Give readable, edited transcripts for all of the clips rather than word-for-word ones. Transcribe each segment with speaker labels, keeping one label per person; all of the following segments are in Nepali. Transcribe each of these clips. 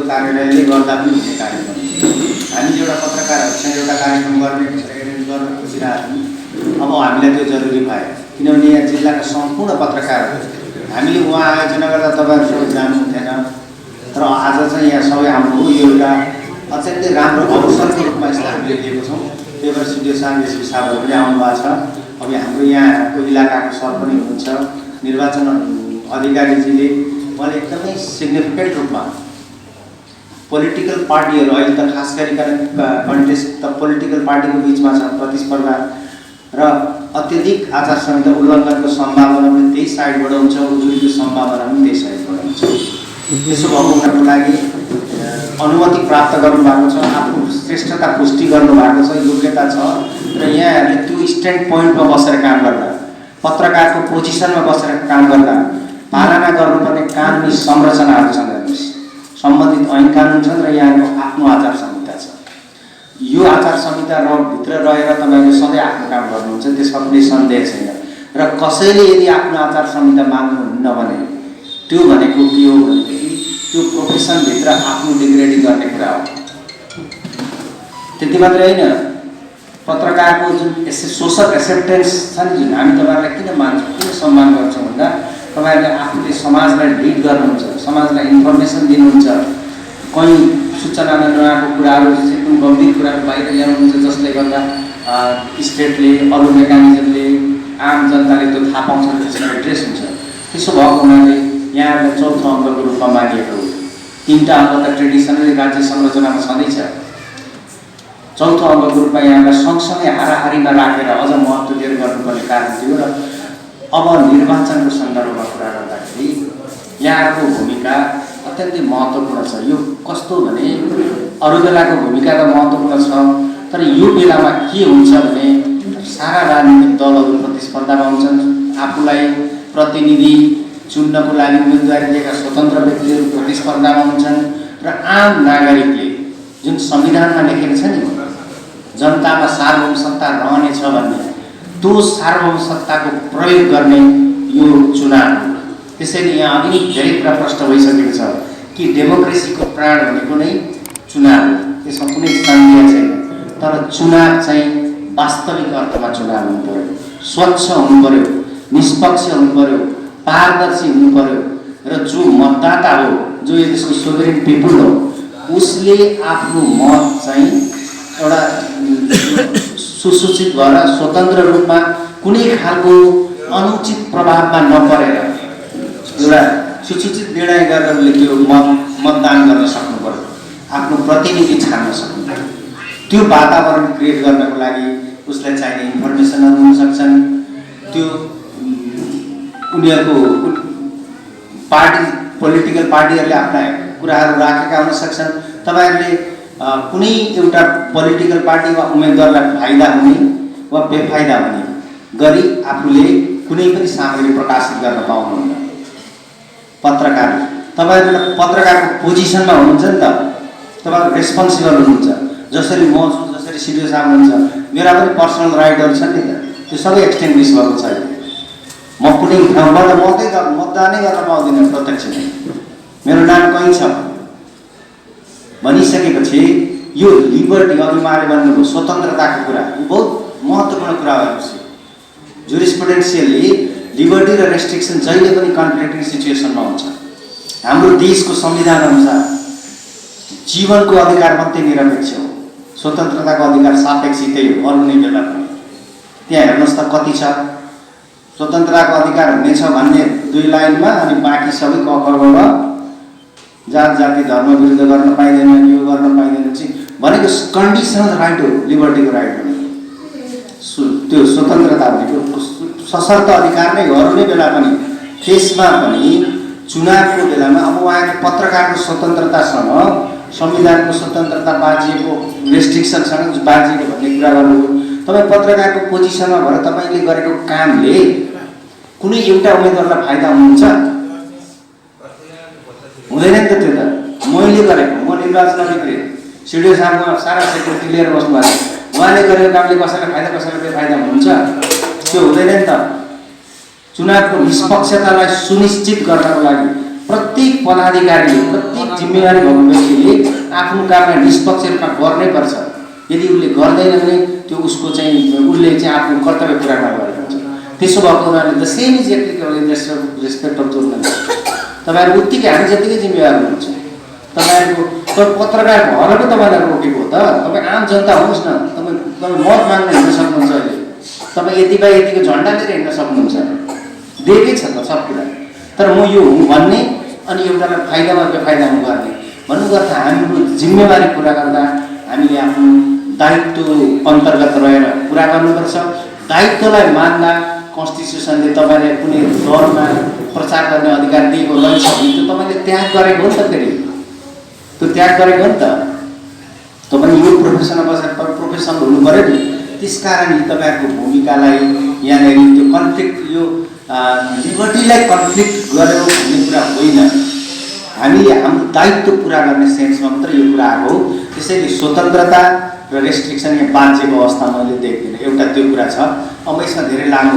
Speaker 1: कार्यालयले गर्दा पनि हुने कार्यक्रम। हामी एउटा पत्रकारहरूसँग एउटा कार्यक्रम गर्ने एरेन्ज गर्न खोजिरहेको थियौँ। अब हामीलाई त्यो जरुरी भयो, किनभने यहाँ जिल्लाका सम्पूर्ण पत्रकारहरू हामीले उहाँ आयोजना गर्दा तपाईँहरू सबै जानुहुन्थेन, तर आज चाहिँ यहाँ सबै हाम्रो यो एउटा अत्यन्तै राम्रो अवसरको रूपमा यसलाई हामीले लिएको छौँ। त्यही भएर सिडिओ साहब एसपी साहबहरू पनि आउनुभएको छ। अब हाम्रो यहाँको इलाकाको सर पनि हुनुहुन्छ, निर्वाचन अधिकारीजीले उहाँले एकदमै सिग्निफिकेन्ट रूपमा पोलिटिकल पार्टीहरू अहिले त खास गरिकन कन्टेस्ट त पोलिटिकल पार्टीको बिचमा छ प्रतिस्पर्धा र अत्यधिक आचार संहिता उल्लङ्घनको सम्भावना पनि त्यही साइडबाट हुन्छ, उजुरीको सम्भावना पनि त्यही साइडबाट हुन्छ। त्यसो भएको हुनको लागि अनुमति प्राप्त गर्नुभएको छ, आफ्नो श्रेष्ठता पुष्टि गर्नुभएको छ, योग्यता छ र यहाँहरूले त्यो स्ट्यान्ड पोइन्टमा बसेर काम गर्दा, पत्रकारको पोजिसनमा बसेर काम गर्दा पालना गर्नुपर्ने कानुनी संरचनाहरू छन्, सम्बन्धित ऐन कानुन छन् र यहाँको आफ्नो आचार संहिता छ। यो आचार संहिता र भित्र रहेर तपाईँले सधैँ आफ्नो काम गर्नुहुन्छ, त्यसमा कुनै सन्देह छैन। र कसैले यदि आफ्नो आचार संहिता मान्नुहुन्न भने त्यो भनेको के हो भनेदेखि त्यो प्रोफेसनभित्र आफ्नो डिग्रेडिङ गर्ने कुरा हो। त्यति मात्रै होइन, पत्रकारको जुन सोसल एक्सेप्टेन्स छ नि, जुन हामी तपाईँहरूलाई किन मान्छौँ, किन सम्मान गर्छौँ भन्दा तपाईँहरूले आफूले समाजलाई लिड गर्नुहुन्छ, समाजलाई इन्फर्मेसन दिनुहुन्छ, कहीँ सूचनामा नआएको कुराहरू एकदम गम्भीर कुराहरू बाहिर ल्याउनुहुन्छ, जसले गर्दा स्टेटले अरू मेकानिजमले आम जनताले त्यो थाहा पाउँछ, त्यसमा एड्रेस हुन्छ। त्यसो भएको हुनाले यहाँहरूलाई चौथो अङ्गको रूपमा मानिएको हो। तीनटा अङ्ग त ट्रेडिसनली राज्य संरचनामा छँदैछ, चौथो अङ्गको रूपमा यहाँलाई सँगसँगै हाराहारीमा राखेर अझ महत्त्व दिएर गर्नुपर्ने कारण थियो। र अब निर्वाचनको सन्दर्भमा कुरा गर्दाखेरि यहाँको भूमिका अत्यन्तै महत्त्वपूर्ण छ। यो कस्तो भने अरू बेलाको भूमिका त महत्त्वपूर्ण छ, तर यो बेलामा के हुन्छ भने सारा राजनीतिक दलहरू प्रतिस्पर्धामा हुन्छन्, आफूलाई प्रतिनिधि चुन्नको लागि उम्मेदवारी दिएका स्वतन्त्र व्यक्तिहरू प्रतिस्पर्धामा हुन्छन् र आम नागरिकले जुन संविधानमा लेखेको छ नि जनतामा सार्वभौम सत्ता रहनेछ भन्ने, त्यो सार्वभौम सत्ताको प्रयोग गर्ने यो चुनाव हो। त्यसैले यहाँ अघि धेरै कुरा प्रश्न भइसकेको छ कि डेमोक्रेसीको प्राण भनेको नै चुनाव हो, त्यसमा कुनै सन्देह छैन। तर चुनाव चाहिँ वास्तविक अर्थमा चुनाव हुनु पर्यो, स्वच्छ हुनु पर्यो, निष्पक्ष हुनु पर्यो, पारदर्शी हुनु पर्यो र जो मतदाता हो, जो यो देशको सोभरेन पिपुल हो, उसले आफ्नो मत चाहिँ एउटा सुसूचित भएर स्वतन्त्र रूपमा कुनै खालको अनुचित प्रभावमा नपरेर एउटा सुसूचित निर्णय गरेर उसले त्यो मतदान गर्न सक्नु पर्यो, आफ्नो प्रतिनिधि छान्न सक्नु पर्यो। त्यो वातावरण क्रिएट गर्नको लागि उसलाई चाहिने इन्फर्मेसनहरू हुन सक्छन्, त्यो उनीहरूको पार्टी पोलिटिकल पार्टीहरूले आफ्ना कुराहरू राखेका हुन सक्छन्। तपाईँहरूले कुनै एउटा पोलिटिकल पार्टी वा उम्मेदवारलाई फाइदा हुने वा बेफाइदा हुने गरी आफूले कुनै पनि सामग्री प्रकाशित गर्न पाउनुहुन्न। पत्रकार तपाईँहरू पत्रकारको पोजिसनमा हुनुहुन्छ नि त, तपाईँहरू रेस्पोन्सिबल हुनुहुन्छ। जसरी म छु, जसरी सिडिओ साहब हुनुहुन्छ, मेरा पनि पर्सनल राइटहरू छन् नि त, त्यो सबै एक्सटेन्ग्विस भएको छैन। म कुनै ठाउँबाट मतदानै गर्न पाउँदिनँ प्रत्यक्ष नै, मेरो नाम कहीँ छ भनिसकेपछि यो लिबर्टी, अघि उहाँले भन्नुभयो स्वतन्त्रताको कुरा, यो बहुत महत्त्वपूर्ण कुरा भएको छ। जुरिस्प्रुडेन्सियली लिबर्टी र रेस्ट्रिक्सन जहिले पनि कन्फ्लिक्टिङ सिचुएसनमा हुन्छ। हाम्रो देशको संविधान अनुसार जीवनको अधिकार मात्रै निरपेक्ष हो, स्वतन्त्रताको अधिकार सापेक्षितै हो, अरू नै बेला पनि। त्यहाँ हेर्नुहोस् त कति छ, स्वतन्त्रताको अधिकार हुनेछ भन्ने 2 लाइनमा, अनि बाँकी सबै ककबाट जात जाति धर्म विरुद्ध गर्न पाइँदैन, यो गर्न पाइँदैन चाहिँ भनेको कन्डिसनल राइट हो, लिबर्टीको राइट हो। त्यो स्वतन्त्रता भनेको सशर्त अधिकार नै हो, अरू नै बेला पनि। त्यसमा पनि चुनावको बेलामा अब उहाँको पत्रकारको स्वतन्त्रतासँग संविधानको स्वतन्त्रता बाँचिएको, रेस्ट्रिक्सनसँग बाँचिएको भन्ने कुरा गर्नुभयो। तपाईँ पत्रकारको पोजिसनमा भएर तपाईँले गरेको कामले कुनै एउटा उम्मेदवारलाई फाइदा हुनुहुन्छ? हुँदैन नि त। त्यो त मैले गरेको, म निर्वाचन अधिकारी सिडिओ साहबमा सारा सेक्युरिटी लिएर बस्नु भएको छ, उहाँले गरेको कामले कसैलाई फाइदा कसैलाई बेफाइदा हुन्छ? त्यो हुँदैन नि त। चुनावको निष्पक्षतालाई सुनिश्चित गर्नको लागि प्रत्येक पदाधिकारीले प्रत्येक जिम्मेवारी भएको व्यक्तिले आफ्नो कामलाई निष्पक्ष रूपमा गर्नै पर्छ। यदि उसले गर्दैन भने त्यो उसको चाहिँ उसले चाहिँ आफ्नो कर्तव्य पुरा नगरेको हुन्छ। त्यसो भएको हुनाले the same is applicable in respect of journalist. तपाईँहरू उत्तिकै हामी जतिकै जिम्मेवार हुनुहुन्छ। तपाईँहरूको पत्रकार भएर पो तपाईँलाई रोकेको हो त। तपाईँ आम जनता होस् न, तपाईँ मत माग्न हिँड्न सक्नुहुन्छ। अहिले तपाईँ यति बाई यतिको झन्डा लिएर हिँड्न सक्नुहुन्छ। दिएकै छ त सब कुरा। तर म यो हुँ भन्ने अनि एउटालाई फाइदामा बेफाइदामा गर्ने भन्नुपर्दा हाम्रो जिम्मेवारी पुरा गर्दा हामीले आफ्नो दायित्व अन्तर्गत रहेर पुरा गर्नुपर्छ। दायित्वलाई मान्दा कन्स्टिट्युसनले तपाईँलाई कुनै दौरमा प्रचार गर्ने अधिकार दिएको रहेछ भने त्यो तपाईँले त्याग गरेको हो नि त। फेरि त्यो त्याग गरेको हो नि त। तपाईँ यो प्रोफेसनमा बसेर प्रोफेसनल हुनु पऱ्यो नि। त्यस कारण तपाईँहरूको भूमिकालाई यहाँनिर त्यो कन्फ्लिक्ट यो लिबर्टीलाई कन्फ्लिक्ट गरेर भन्ने कुरा होइन। हामीले हाम्रो दायित्व पुरा गर्ने सेन्समा मात्र यो कुरा आएको हो। त्यसैले स्वतन्त्रता र रेस्ट्रिक्सन यहाँ बाँचेको अवस्था मैले देख्दिनँ। एउटा त्यो कुरा छ। अब यसमा धेरै लामो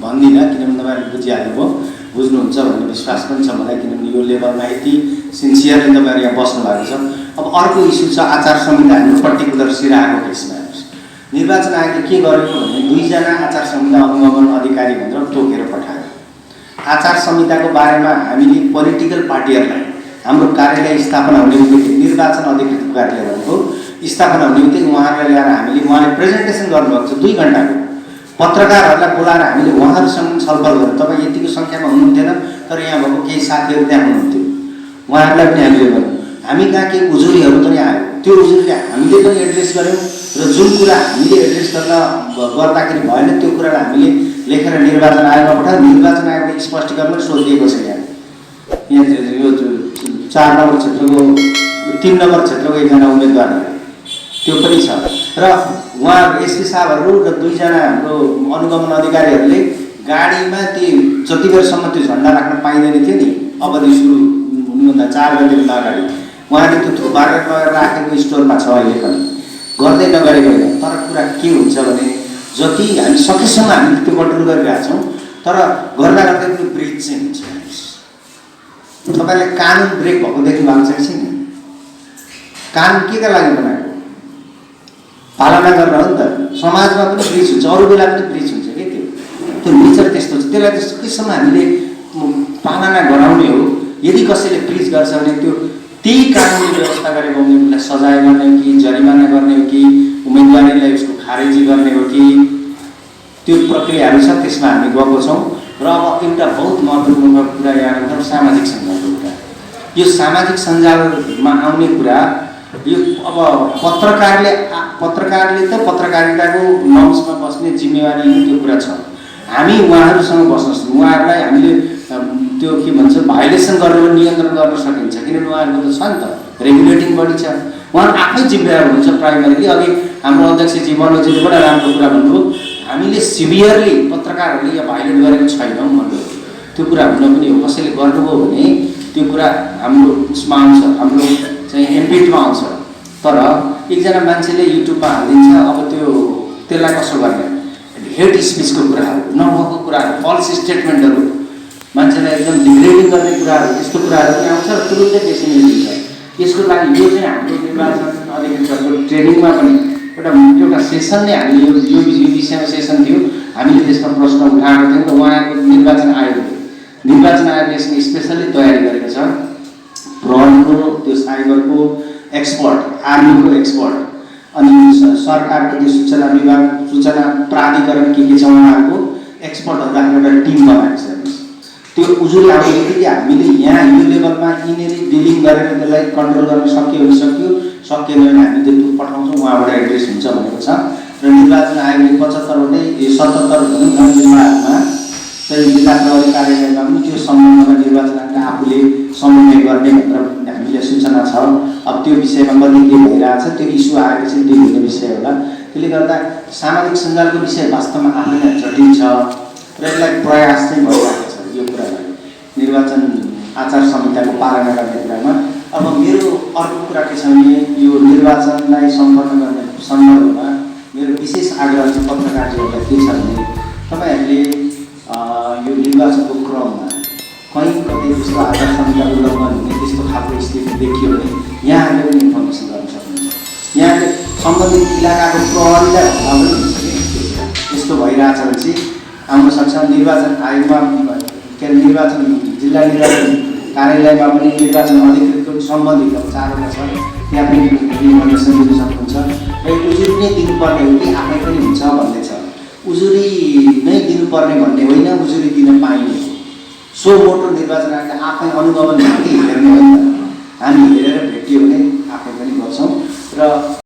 Speaker 1: भन्दिनँ किनभने तपाईँहरूले बुझिहाल्नु भयो, बुझ्नुहुन्छ भन्ने विश्वास पनि छ मलाई, किनभने यो लेभलमा यति सिन्सियरली तपाईँहरू यहाँ बस्नु भएको छ। अब अर्को इस्यु छ आचार संहिता। हाम्रो पर्टिकुलर सिराहाको केसमा निर्वाचन आयोगले के गर्यो भने 2 जना आचार संहिता अनुगमन अधिकारी भनेर तोकेर पठायो। आचार संहिताको बारेमा हामीले पोलिटिकल पार्टीहरूलाई हाम्रो कार्यालय स्थापना हुने बित्तिकै निर्वाचन अधिकृत कार्यालय भनेको स्थापना हुने बित्तिकै उहाँहरूलाई ल्याएर हामीले उहाँले प्रेजेन्टेसन गर्नुभएको छ 2 घण्टाको। पत्रकारहरूलाई बोलाएर हामीले उहाँहरूसँग छलफल गऱ्यौँ। तपाईँ यतिको सङ्ख्यामा हुनुहुन्थेन, तर यहाँ भएको केही साथीहरू त्यहाँ हुनुहुन्थ्यो। उहाँहरूलाई पनि हामीले भन्यौँ। हामी कहाँ केही उजुरीहरू पनि आयो। त्यो उजुरीले हामीले पनि एड्रेस गऱ्यौँ र जुन कुरा हामीले एड्रेस गर्दाखेरि भएन त्यो कुरालाई हामीले लेखेर निर्वाचन आयोगमा पठायौँ। निर्वाचन आयोगले स्पष्टीकरण पनि सोधिएको छ। यहाँ यो 4 नम्बर क्षेत्रको 3 नम्बर क्षेत्रको एकजना उम्मेदवार त्यो पनि छ। र उहाँ एसपी साहबहरू र 2 जना हाम्रो अनुगमन अधिकारीहरूले गाडीमा ती जति बेरसम्म त्यो झन्डा राख्न पाइँदैन थियो नि, अवधि सुरु हुनुभन्दा 4 गतेभन्दा अगाडि उहाँले त्यो थुपारेर लगेर राखेको स्टोरमा छ अहिले पनि, गर्दै नगरेको होइन। तर कुरा के हुन्छ भने जति हामी सकेसम्म हामी त्यो कन्ट्रोल गरिरहेका छौँ, तर गर्दा गर्दै पनि ब्रेक चाहिँ हुन्छ। तपाईँले कानुन ब्रेक भएको देख्नु भएको छैन। कानुन के का लागि बनाएको? पालना गर्न हो नि त। समाजमा पनि ब्रिज हुन्छ, अरू बेला पनि ब्रिज हुन्छ कि त्यो नेचर त्यस्तो छ। त्यसलाई त सकेसम्म हामीले पालना गराउने हो। यदि कसैले ब्रिज गर्छ भने त्यो त्यही कानुनले व्यवस्था गरेको उम्मेदवारलाई सजाय गर्ने हो कि जरिमाना गर्ने हो कि उम्मेदवारीलाई उसको खारेजी गर्ने हो कि त्यो प्रक्रियाहरू छ। त्यसमा हामी गएको छौँ। र अब एउटा बहुत महत्त्वपूर्ण कुरा यहाँ सामाजिक सञ्जालको कुरा। यो सामाजिक सञ्जालमा आउने कुरा यो अब पत्रकारले त पत्रकारिताको नर्म्समा बस्ने जिम्मेवारी त्यो कुरा छ। हामी उहाँहरूसँग बस्न उहाँहरूलाई हामीले त्यो के भन्छ भाइलेसन गरेर नियन्त्रण गर्न सकिन्छ, किनभने उहाँहरूको त छ नि त रेगुलेटिङ बडी छ। उहाँहरू आफै जिम्मेवार हुनुहुन्छ प्राइमरीली। अघि हाम्रो अध्यक्षजी मनोजीले बडा राम्रो कुरा भन्नुभयो, हामीले सिभियरली पत्रकारहरूले यहाँ भाइलेट गरेको छैनौँ भन्नुभयो। त्यो कुरा हुन पनि हो। कसैले गर्नुभयो भने त्यो कुरा हाम्रो उसमा आउँछ, हाम्रो चाहिँ एम्बिटमा आउँछ। तर एकजना मान्छेले युट्युबमा हालिदिन्छ, अब त्यसलाई कसो गर्ने? हेट स्पिचको कुराहरू, नभएको कुराहरू, फल्स स्टेटमेन्टहरू, मान्छेलाई एकदम डिग्रेडिङ गर्ने कुराहरू, यस्तो कुराहरू पनि आउँछ र तुरुन्तै बेसी मिलिन्छ। यसको लागि यो चाहिँ हाम्रो निर्वाचन अधिकृतहरूको ट्रेनिङमा पनि एउटा सेसन नै हामीले यो विषयमा सेसन थियो। हामीले त्यसमा प्रश्न उठाएको थियौँ र उहाँको निर्वाचन आयोगले यसमा स्पेसल्ली तयारी गरेको छ। प्रहरीको त्यो साइबरको एक्सपर्ट, आर्मीको एक्सपर्ट, अनि सरकारको त्यो सूचना विभाग, सूचना प्राधिकरण के छ उहाँहरूको एक्सपर्टहरू राखेर एउटा टिम बनाएको छ। त्यो उजुरी आउने बित्तिकै हामीले यहाँ यो लेभलमा यिनीहरू डिलिङ गरेर त्यसलाई कन्ट्रोल गर्न सकियो भने सकिएन भने हामी त्यो पठाउँछौँ, उहाँबाट एड्रेस हुन्छ भनेको छ। र निर्वाचन आयोगले 77 जिल्लाहरूमा चाहिँ जिल्ला प्रहरी कार्यालयमा पनि त्यो सम्बन्धमा निर्वाचन आयोगले आफूले समन्वय गर्ने भनेर हामीले सूचना छ। अब त्यो विषयमा कति के भइरहेछ, त्यो इस्यु आएपछि त्यो हुने विषय होला। त्यसले गर्दा सामाजिक सञ्जालको विषय वास्तवमा आफैलाई जटिल छ र यसलाई प्रयास चाहिँ भइरहेको छ यो कुरालाई निर्वाचन आचार संहिताको पालना गर्ने कुरामा। अब मेरो अर्को कुरा के छ भने यो निर्वाचनलाई सम्पन्न गर्ने सन्दर्भमा मेरो विशेष आग्रह चाहिँ पत्रकारहरूलाई के छ भने तपाईँहरूले यो निर्वाचनको क्रममा कहीँ कतै त्यस्तो आचार संहिता उल्लङ्घन हुने त्यस्तो खालको स्थिति देखियो भने यहाँहरूले पनि इन्फर्मेसन गर्न सक्नुहुन्छ। यहाँले सम्बन्धित इलाकाको प्रहरीलाई भन्दा पनि हुन्छ कि यस्तो भइरहेछ भने चाहिँ आउन सक्छ। निर्वाचन आयोगमा के अरे निर्वाचन जिल्ला निर्वाचन कार्यालयमा पनि निर्वाचन अधिकृतको सम्बन्धित अब 4वटा छ, त्यहाँ पनि इन्फर्मेसन दिन सक्नुहुन्छ। र उजुरी नै दिनुपर्ने हो कि आफै पनि हुन्छ भन्ने छ। उजुरी नै दिनुपर्ने भन्ने होइन, उजुरी दिन पाइने हो। सो मोटो निर्वाचन आयोगले आफै अनुगमन गर्ने हेर्ने होइन, हामी हेरेर भेटियो भने आफै पनि गर्छौँ। र